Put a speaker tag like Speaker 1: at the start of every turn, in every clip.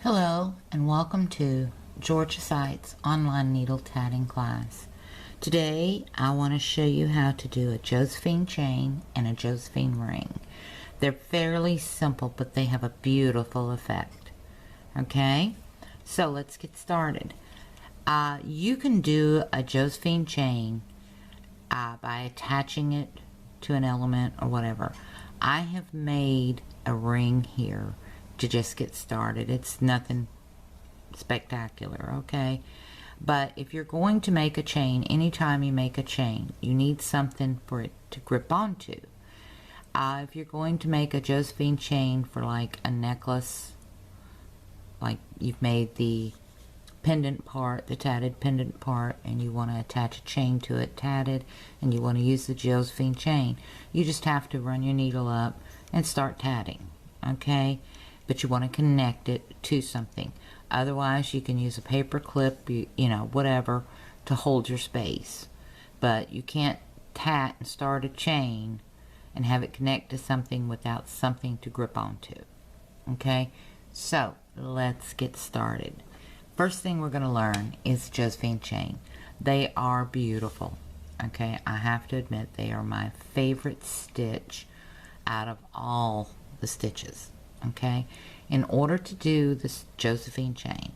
Speaker 1: Hello and welcome to Georgia Sight's online needle tatting class. Today I want to show you how to do a Josephine chain and a Josephine ring. They're fairly simple, but they have a beautiful effect. Okay, so let's get started. You can do a Josephine chain by attaching it to an element or whatever. I have made a ring here to just get started. It's nothing spectacular, okay? But if you're going to make a chain, anytime you make a chain, you need something for it to grip onto. If you're going to make a Josephine chain for like a necklace, like you've made the pendant part, the tatted pendant part, and you want to attach a chain to it tatted, and you want to use the Josephine chain, you just have to run your needle up and start tatting, okay? But you want to connect it to something. Otherwise, you can use a paper clip, you know, whatever, to hold your space. But you can't tat and start a chain and have it connect to something without something to grip onto. Okay, so let's get started. First thing we're going to learn is Josephine chain. They are beautiful. Okay, I have to admit they are my favorite stitch out of all the stitches. Okay, in order to do this Josephine chain,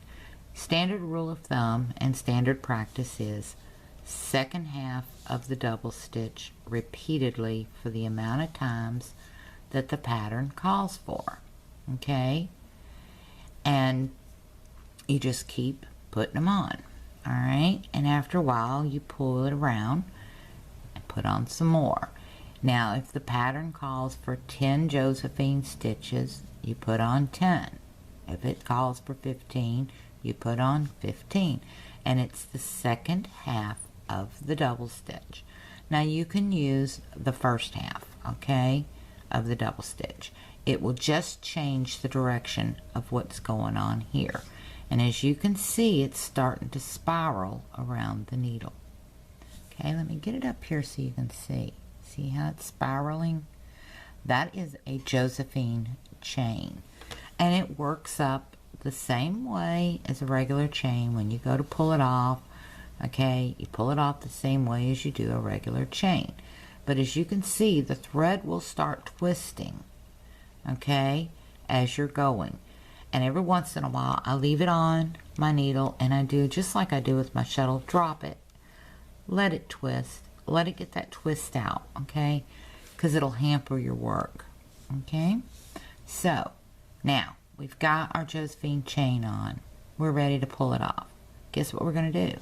Speaker 1: standard rule of thumb and standard practice is second half of the double stitch repeatedly for the amount of times that the pattern calls for. Okay, and you just keep putting them on. All right, and after a while you pull it around and put on some more. Now if the pattern calls for 10 Josephine stitches, you put on 10. If it calls for 15, you put on 15. And it's the second half of the double stitch. Now you can use the first half, okay, of the double stitch. It will just change the direction of what's going on here. And as you can see, it's starting to spiral around the needle. Okay, let me get it up here so you can see. See how it's spiraling? That is a Josephine chain, and it works up the same way as a regular chain. When you go to pull it off, okay, you pull it off the same way as you do a regular chain. But as you can see, the thread will start twisting, okay, as you're going. And every once in a while I leave it on my needle and I do just like I do with my shuttle, drop it, let it twist, let it get that twist out, okay, because it'll hamper your work. Okay, so now we've got our Josephine chain on. We're ready to pull it off. Guess what we're going to do?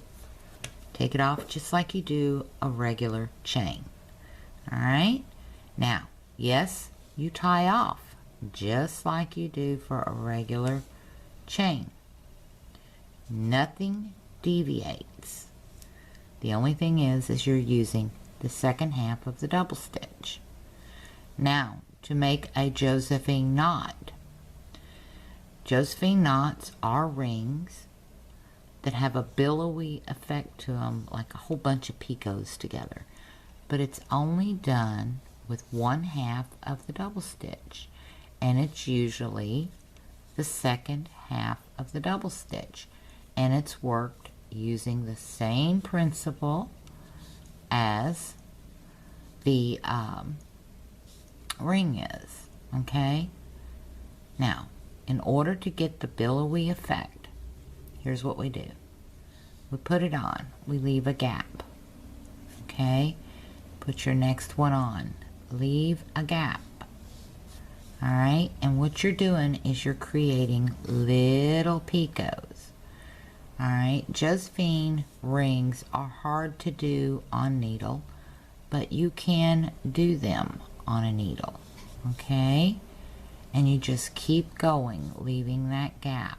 Speaker 1: Take it off just like you do a regular chain. All right, now yes, you tie off just like you do for a regular chain. Nothing deviates. The only thing is you're using the second half of the double stitch. Now, to make a Josephine knot. Josephine knots are rings that have a billowy effect to them, like a whole bunch of picots together. But it's only done with one half of the double stitch. And it's usually the second half of the double stitch. And it's worked using the same principle as the ring is, okay? Now, in order to get the billowy effect, here's what we do. We put it on, we leave a gap, okay? Put your next one on, leave a gap, all right? And what you're doing is you're creating little picots, all right? Josephine rings are hard to do on needle, but you can do them on a needle, okay? And you just keep going, leaving that gap.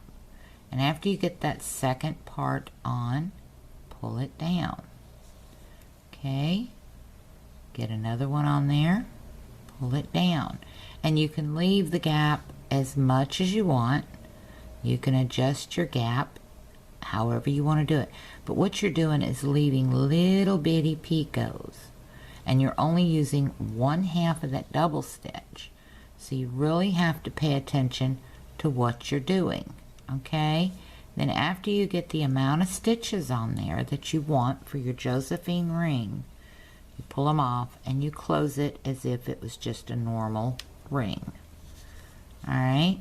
Speaker 1: And after you get that second part on, pull it down, okay? Get another one on there, pull it down. And you can leave the gap as much as you want. You can adjust your gap however you want to do it. But what you're doing is leaving little bitty picots. And you're only using one half of that double stitch. So you really have to pay attention to what you're doing. okay? Then after you get the amount of stitches on there that you want for your Josephine ring, you pull them off and you close it as if it was just a normal ring. Alright?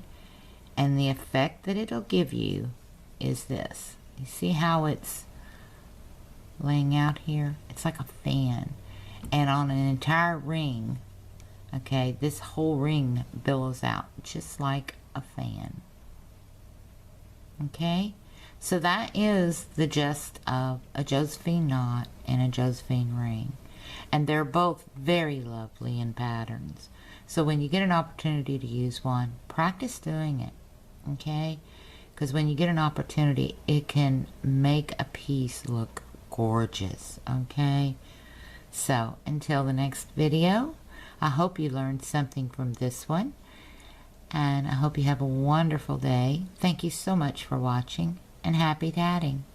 Speaker 1: And the effect that it'll give you is this. You see how it's laying out here? It's like a fan. And on an entire ring, okay, this whole ring billows out just like a fan. Okay? So that is the gist of a Josephine knot and a Josephine ring. And they're both very lovely in patterns. So when you get an opportunity to use one, practice doing it. Okay? Because when you get an opportunity, it can make a piece look gorgeous. Okay? So until the next video, I hope you learned something from this one. And I hope you have a wonderful day. Thank you so much for watching, and happy tatting.